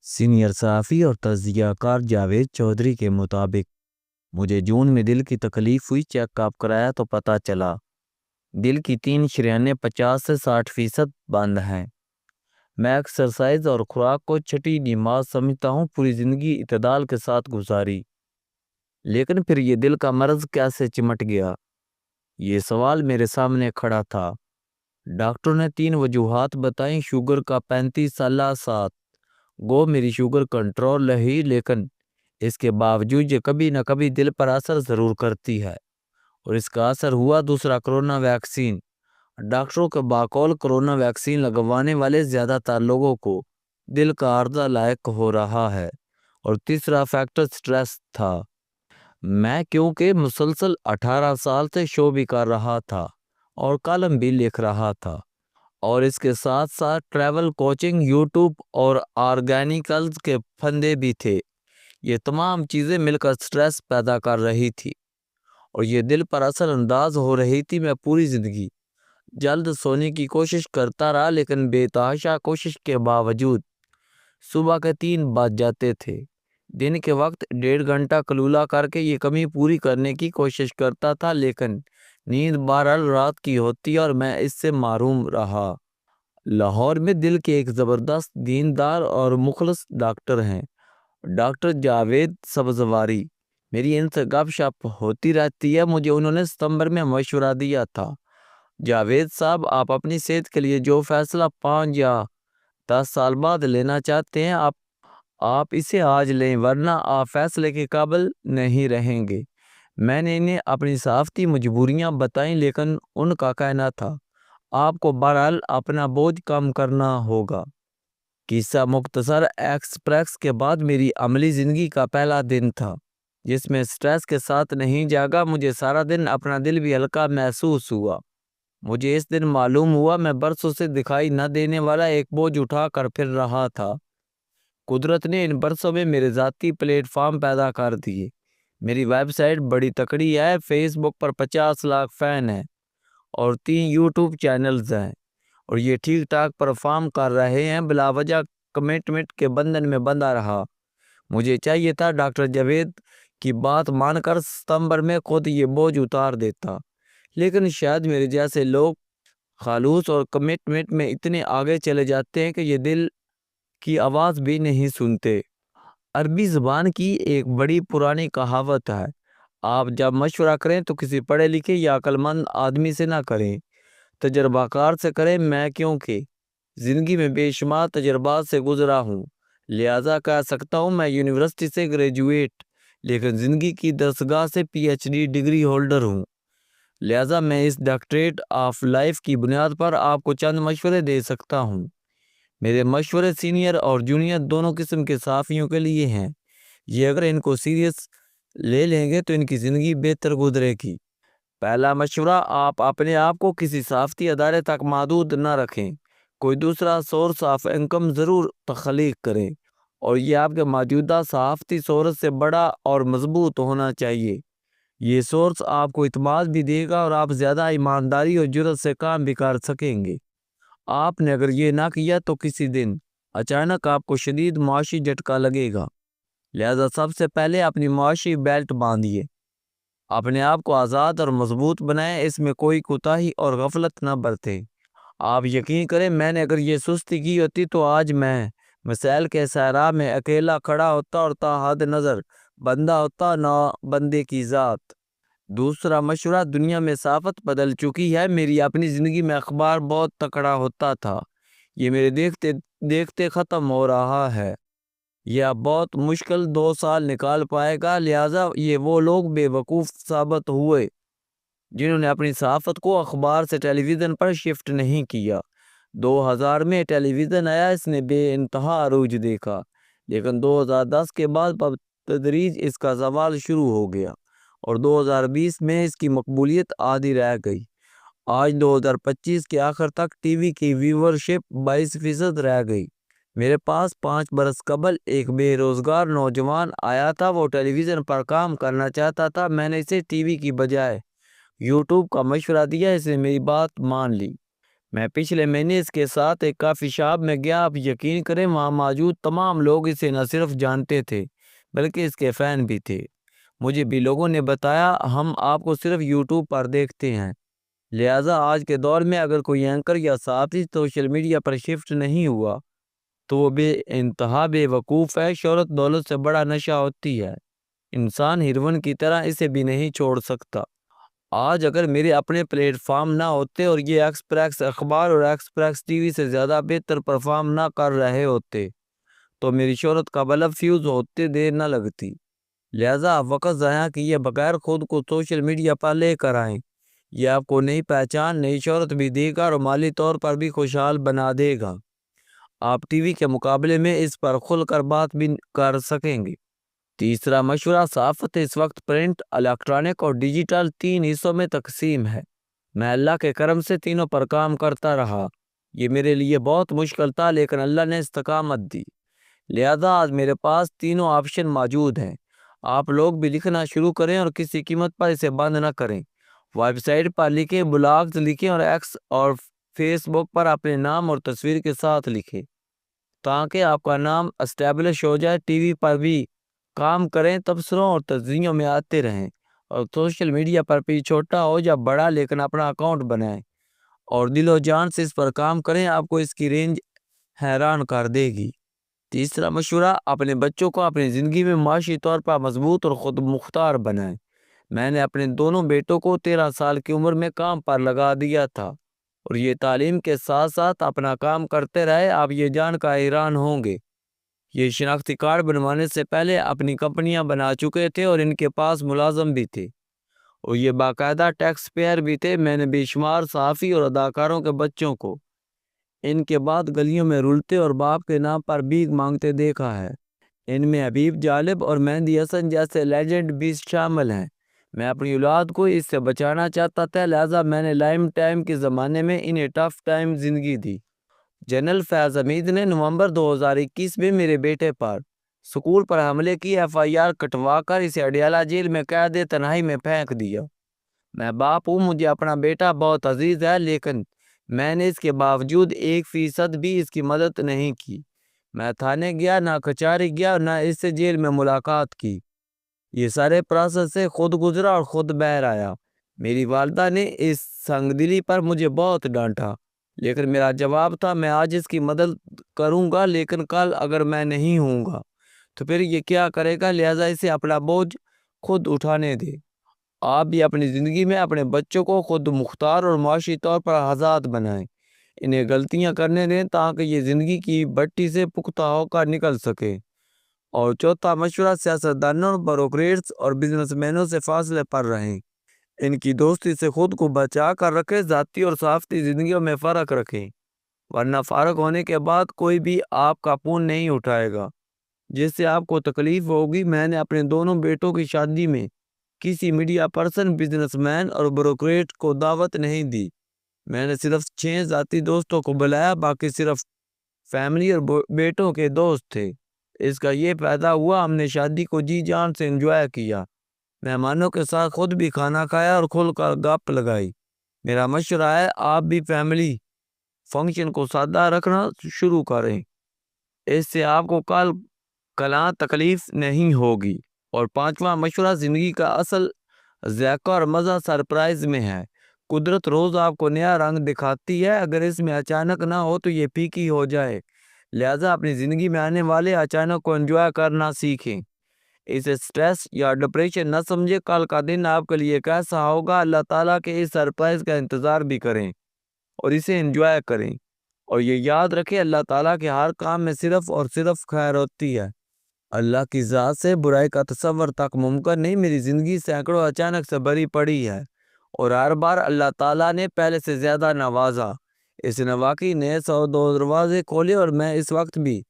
Senior صحافی اور تجزیہ کار جاوید چودھری کے مطابق مجھے جون میں دل کی تکلیف ہوئی، چیک اپ کرایا تو پتہ چلا دل کی 3 شریانیں 50 سے 60% بند ہیں۔ میں ایکسرسائز اور خوراک کو چھٹی نماز سمجھتا ہوں، پوری زندگی اعتدال کے ساتھ گزاری، لیکن پھر یہ دل کا مرض کیسے چمٹ گیا؟ یہ سوال میرے سامنے کھڑا تھا۔ ڈاکٹر نے 3 وجوہات بتائیں: شوگر کا 35 سالہ ساتھ گو میری شوگر کنٹرول رہی، لیکن اس کے باوجود یہ کبھی نہ کبھی دل پر اثر ضرور کرتی ہے، اور اس کا اثر ہوا دوسرا کرونا ویکسین۔ ڈاکٹروں کے باقول کرونا ویکسین لگوانے والے زیادہ تر لوگوں کو دل کا عارضہ لاحق ہو رہا ہے، اور تیسرا فیکٹر سٹریس تھا۔ میں کیونکہ مسلسل 18 سال سے شو بھی کر رہا تھا اور کالم بھی لکھ رہا تھا، اور اس کے ساتھ ساتھ ٹریول کوچنگ، یوٹیوب اور آرگینیکلز کے پھندے بھی تھے، یہ تمام چیزیں مل کر سٹریس پیدا کر رہی تھی اور یہ دل پر اثر انداز ہو رہی تھی۔ میں پوری زندگی جلد سونے کی کوشش کرتا رہا، لیکن بے تحاشا کوشش کے باوجود صبح کے 3 بج جاتے تھے۔ دن کے وقت 1.5 گھنٹہ قلولہ کر کے یہ کمی پوری کرنے کی کوشش کرتا تھا، لیکن نیند بہرحال رات کی ہوتی اور میں اس سے محروم رہا۔ لاہور میں دل کے ایک زبردست دیندار اور مخلص ڈاکٹر ہیں، ڈاکٹر جاوید سبزواری۔ میری ان سے گپ شپ ہوتی رہتی ہے۔ مجھے انہوں نے ستمبر میں مشورہ دیا تھا: جاوید صاحب، آپ اپنی صحت کے لیے جو فیصلہ 5 یا 10 سال بعد لینا چاہتے ہیں، آپ اسے آج لیں، ورنہ آپ فیصلے کے قابل نہیں رہیں گے۔ میں نے انہیں اپنی صحافتی مجبوریاں بتائیں، لیکن ان کا کہنا تھا آپ کو بہرحال اپنا بوجھ کم کرنا ہوگا۔ قصہ مختصر: ایکسپریس کے بعد میری عملی زندگی کا پہلا دن تھا جس میں سٹریس کے ساتھ نہیں جاگا۔ مجھے سارا دن اپنا دل بھی ہلکا محسوس ہوا۔ مجھے اس دن معلوم ہوا میں برسوں سے دکھائی نہ دینے والا ایک بوجھ اٹھا کر پھر رہا تھا۔ قدرت نے ان برسوں میں میرے ذاتی پلیٹ فارم پیدا کر دیے۔ میری ویب سائٹ بڑی تکڑی ہے، فیس بک پر 50 لاکھ فین ہیں اور 3 یوٹیوب چینلز ہیں، اور یہ ٹھیک ٹھاک پرفارم کر رہے ہیں۔ بلا وجہ کمٹمنٹ کے بندھن میں بندھا رہا۔ مجھے چاہیے تھا ڈاکٹر جاوید کی بات مان کر ستمبر میں خود یہ بوجھ اتار دیتا، لیکن شاید میرے جیسے لوگ خلوص اور کمٹمنٹ میں اتنے آگے چلے جاتے ہیں کہ یہ دل کی آواز بھی نہیں سنتے۔ عربی زبان کی ایک بڑی پرانی کہاوت ہے: آپ جب مشورہ کریں تو کسی پڑھے لکھے یا عقل مند آدمی سے نہ کریں، تجربہ کار سے کریں۔ میں کیونکہ زندگی میں بے شمار تجربات سے گزرا ہوں، لہٰذا کہہ سکتا ہوں میں یونیورسٹی سے گریجویٹ، لیکن زندگی کی درسگاہ سے PhD ڈگری ہولڈر ہوں۔ لہٰذا میں اس ڈاکٹریٹ آف لائف کی بنیاد پر آپ کو چند مشورے دے سکتا ہوں۔ میرے مشورے سینئر اور جونیئر دونوں قسم کے صحافیوں کے لیے ہیں۔ یہ اگر ان کو سیریس لے لیں گے تو ان کی زندگی بہتر گزرے گی۔ پہلا مشورہ: آپ اپنے آپ کو کسی صحافتی ادارے تک محدود نہ رکھیں، کوئی دوسرا سورس آف انکم ضرور تخلیق کریں، اور یہ آپ کے موجودہ صحافتی سورس سے بڑا اور مضبوط ہونا چاہیے۔ یہ سورس آپ کو اعتماد بھی دے گا اور آپ زیادہ ایمانداری اور جرأت سے کام بھی کر سکیں گے۔ آپ نے اگر یہ نہ کیا تو کسی دن اچانک آپ کو شدید معاشی جھٹکا لگے گا۔ لہذا سب سے پہلے اپنی معاشی بیلٹ باندھیے، اپنے آپ کو آزاد اور مضبوط بنائیں، اس میں کوئی کوتاہی اور غفلت نہ برتیں۔ آپ یقین کریں، میں نے اگر یہ سستی کی ہوتی تو آج میں مسائل کے صحرا میں اکیلا کھڑا ہوتا اور تا حد نظر بندہ ہوتا، نہ بندے کی ذات۔ دوسرا مشورہ: دنیا میں صحافت بدل چکی ہے۔ میری اپنی زندگی میں اخبار بہت تکڑا ہوتا تھا، یہ میرے دیکھتے دیکھتے ختم ہو رہا ہے۔ یہ اب بہت مشکل 2 سال نکال پائے گا۔ لہٰذا یہ وہ لوگ بے وقوف ثابت ہوئے جنہوں نے اپنی صحافت کو اخبار سے ٹیلی ویژن پر شفٹ نہیں کیا۔ 2000 میں ٹیلی ویژن آیا، اس نے بے انتہا عروج دیکھا، لیکن 2010 کے بعد بتدریج اس کا زوال شروع ہو گیا، اور 2020 میں اس کی مقبولیت آدھی رہ گئی۔ آج 2025 کے آخر تک ٹی وی کی ویورشپ 22% رہ گئی۔ میرے پاس 5 برس قبل ایک بے روزگار نوجوان آیا تھا، وہ ٹیلی ویژن پر کام کرنا چاہتا تھا۔ میں نے اسے ٹی وی کی بجائے یوٹیوب کا مشورہ دیا، اس نے میری بات مان لی۔ میں پچھلے مہینے اس کے ساتھ ایک کافی شاپ میں گیا۔ آپ یقین کریں وہاں موجود تمام لوگ اسے نہ صرف جانتے تھے بلکہ اس کے فین بھی تھے۔ مجھے بھی لوگوں نے بتایا ہم آپ کو صرف یوٹیوب پر دیکھتے ہیں۔ لہٰذا آج کے دور میں اگر کوئی اینکر یا صحافی سوشل میڈیا پر شفٹ نہیں ہوا تو وہ بے انتہا بے وقوف ہے۔ شہرت دولت سے بڑا نشہ ہوتی ہے، انسان ہیروئن کی طرح اسے بھی نہیں چھوڑ سکتا۔ آج اگر میرے اپنے پلیٹ فارم نہ ہوتے اور یہ ایکسپریس اخبار اور ایکسپریس ٹی وی سے زیادہ بہتر پرفارم نہ کر رہے ہوتے تو میری شہرت کا بلب فیوز ہوتے دیر نہ لگتی۔ لہٰذا آپ وقت ضائع کیے بغیر خود کو سوشل میڈیا پر لے کر آئیں۔ یہ آپ کو نئی پہچان، نئی شہرت بھی دے گا اور مالی طور پر بھی خوشحال بنا دے گا۔ آپ ٹی وی کے مقابلے میں اس پر کھل کر بات بھی کر سکیں گے۔ تیسرا مشورہ، صحافت اس وقت پرنٹ، الیکٹرانک اور ڈیجیٹل 3 حصوں میں تقسیم ہے۔ میں اللہ کے کرم سے تینوں پر کام کرتا رہا۔ یہ میرے لیے بہت مشکل تھا لیکن اللہ نے استقامت دی، لہذا آج میرے پاس تینوں آپشن موجود ہیں۔ آپ لوگ بھی لکھنا شروع کریں اور کسی قیمت پر اسے بند نہ کریں۔ ویب سائٹ پر لکھیں، بلاگز لکھیں اور ایکس اور فیس بک پر اپنے نام اور تصویر کے ساتھ لکھیں تاکہ آپ کا نام اسٹیبلش ہو جائے۔ ٹی وی پر بھی کام کریں، تبصروں اور تجزیوں میں آتے رہیں، اور سوشل میڈیا پر بھی چھوٹا ہو یا بڑا لیکن اپنا اکاؤنٹ بنائیں اور دل و جان سے اس پر کام کریں۔ آپ کو اس کی رینج حیران کر دے گی۔ تیسرا مشورہ، اپنے بچوں کو اپنی زندگی میں معاشی طور پر مضبوط اور خود مختار بنائیں۔ میں نے اپنے دونوں بیٹوں کو 13 سال کی عمر میں کام پر لگا دیا تھا اور یہ تعلیم کے ساتھ ساتھ اپنا کام کرتے رہے۔ آپ یہ جان کر حیران ہوں گے یہ شناختی کارڈ بنوانے سے پہلے اپنی کمپنیاں بنا چکے تھے اور ان کے پاس ملازم بھی تھے اور یہ باقاعدہ ٹیکس پیئر بھی تھے۔ میں نے بے شمار صحافی اور اداکاروں کے بچوں کو ان کے بعد گلیوں میں رلتے اور باپ کے نام پر بھیک مانگتے دیکھا ہے۔ ان میں حبیب جالب اور مہندی حسن جیسے لیجنڈ بھی شامل ہیں۔ میں اپنی اولاد کو اس سے بچانا چاہتا تھا، لہٰذا میں نے لائم ٹائم کے زمانے میں انہیں ٹف ٹائم زندگی دی۔ جنرل فیض حمید نے نومبر 2021 میں میرے بیٹے پر سکول پر حملے کی FIR کٹوا کر اسے اڈیالہ جیل میں قید تنہائی میں پھینک دیا۔ میں باپ ہوں، مجھے اپنا بیٹا بہت عزیز ہے، لیکن میں نے اس کے باوجود 1% بھی اس کی مدد نہیں کی۔ میں تھانے گیا، نہ کچہری گیا، نہ اس سے جیل میں ملاقات کی۔ یہ سارے پروسیس سے خود گزرا اور خود باہر آیا۔ میری والدہ نے اس سنگ دلی پر مجھے بہت ڈانٹا، لیکن میرا جواب تھا میں آج اس کی مدد کروں گا لیکن کل اگر میں نہیں ہوں گا تو پھر یہ کیا کرے گا، لہٰذا اسے اپنا بوجھ خود اٹھانے دے۔ آپ بھی اپنی زندگی میں اپنے بچوں کو خود مختار اور معاشی طور پر آزاد بنائیں۔ انہیں غلطیاں کرنے دیں تاکہ یہ زندگی کی بٹی سے پختہ ہو کر نکل سکے۔ اور چوتھا مشورہ، سیاستدانوں، بروکریٹس اور بزنس مینوں سے فاصلے پر رہیں۔ ان کی دوستی سے خود کو بچا کر رکھیں، ذاتی اور صحافتی زندگیوں میں فرق رکھیں، ورنہ فارغ ہونے کے بعد کوئی بھی آپ کا فون نہیں اٹھائے گا جس سے آپ کو تکلیف ہوگی۔ میں نے اپنے دونوں بیٹوں کی شادی میں کسی میڈیا پرسن، بزنس مین اور بروکریٹ کو دعوت نہیں دی۔ میں نے صرف 6 ذاتی دوستوں کو بلایا، باقی صرف فیملی اور بیٹوں کے دوست تھے۔ اس کا یہ فائدہ ہوا ہم نے شادی کو جی جان سے انجوائے کیا، مہمانوں کے ساتھ خود بھی کھانا کھایا اور کھل کر گپ لگائی۔ میرا مشورہ ہے آپ بھی فیملی فنکشن کو سادہ رکھنا شروع کریں، اس سے آپ کو کل کلاں تکلیف نہیں ہوگی۔ اور پانچواں مشورہ، زندگی کا اصل ذائقہ اور مزہ سرپرائز میں ہے۔ قدرت روز آپ کو نیا رنگ دکھاتی ہے، اگر اس میں اچانک نہ ہو تو یہ پھیکی ہو جائے، لہٰذا اپنی زندگی میں آنے والے اچانک کو انجوائے کرنا سیکھیں۔ اسے سٹریس یا ڈپریشن نہ سمجھے، کل کا دن آپ کے لیے کیسا ہوگا اللہ تعالیٰ کے اس سرپرائز کا انتظار بھی کریں اور اسے انجوائے کریں، اور یہ یاد رکھیں اللہ تعالیٰ کے ہر کام میں صرف اور صرف خیر ہوتی ہے۔ اللہ کی ذات سے برائی کا تصور تک ممکن نہیں۔ میری زندگی سینکڑوں اچانک سے بھری پڑی ہے اور ہر بار اللہ تعالیٰ نے پہلے سے زیادہ نوازا۔ اس نے واقعی نئے 102 دروازے کھولے اور میں اس وقت بھی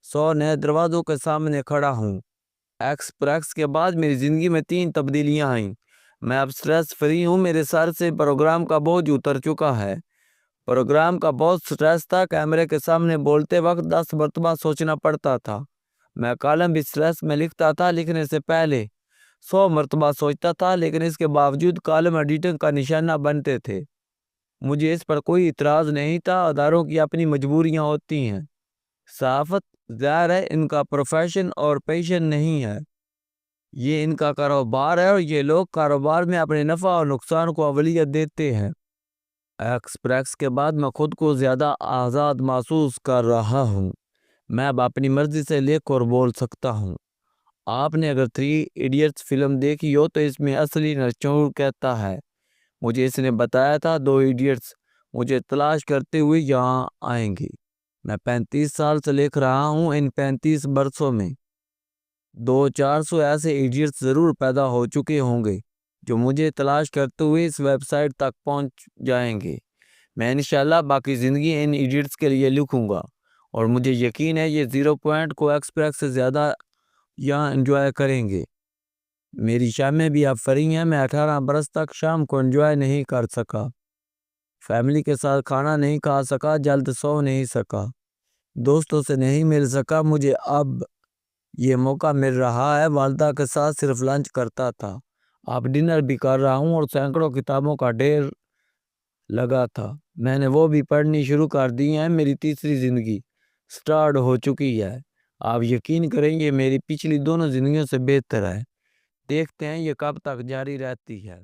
100 نئے دروازوں کے سامنے کھڑا ہوں۔ ایکسپریس کے بعد میری زندگی میں 3 تبدیلیاں آئیں۔ میں اب سٹریس فری ہوں، میرے سر سے پروگرام کا بوجھ اتر چکا ہے۔ پروگرام کا بہت سٹریس تھا، کیمرے کے سامنے بولتے وقت 10 مرتبہ سوچنا پڑتا تھا۔ میں کالم بھی سٹریس میں لکھتا تھا، لکھنے سے پہلے 100 مرتبہ سوچتا تھا، لیکن اس کے باوجود کالم ایڈیٹنگ کا نشانہ بنتے تھے۔ مجھے اس پر کوئی اعتراض نہیں تھا، اداروں کی اپنی مجبوریاں ہوتی ہیں۔ صحافت ظاہر ہے ان کا پروفیشن اور پیشن نہیں ہے، یہ ان کا کاروبار ہے، اور یہ لوگ کاروبار میں اپنے نفع اور نقصان کو اولویت دیتے ہیں۔ ایکسپریس کے بعد میں خود کو زیادہ آزاد محسوس کر رہا ہوں، میں اب اپنی مرضی سے لکھ اور بول سکتا ہوں۔ آپ نے اگر 3 ایڈیٹس فلم دیکھی ہو تو اس میں اصلی نچوڑ کہتا ہے، مجھے اس نے بتایا تھا 2 ایڈیٹس مجھے تلاش کرتے ہوئے یہاں آئیں گے۔ میں 35 سال سے لکھ رہا ہوں، ان 35 برسوں میں 200-400 ایسے ایڈیٹس ضرور پیدا ہو چکے ہوں گے جو مجھے تلاش کرتے ہوئے اس ویب سائٹ تک پہنچ جائیں گے۔ میں انشاءاللہ باقی زندگی ان ایڈیٹس کے لیے لکھوں گا، اور مجھے یقین ہے یہ 0 پوائنٹ کو ایکسپریس سے زیادہ یہاں انجوائے کریں گے۔ میری شامیں بھی اب فری ہیں، میں 18 برس تک شام کو انجوائے نہیں کر سکا، فیملی کے ساتھ کھانا نہیں کھا سکا، جلد سو نہیں سکا، دوستوں سے نہیں مل سکا۔ مجھے اب یہ موقع مل رہا ہے، والدہ کے ساتھ صرف لنچ کرتا تھا، اب ڈنر بھی کر رہا ہوں، اور سینکڑوں کتابوں کا ڈھیر لگا تھا، میں نے وہ بھی پڑھنی شروع کر دی ہیں۔ میری تیسری زندگی سٹارٹ ہو چکی ہے، آپ یقین کریں گے میری پچھلی دونوں زندگیوں سے بہتر ہے۔ دیکھتے ہیں یہ کب تک جاری رہتی ہے۔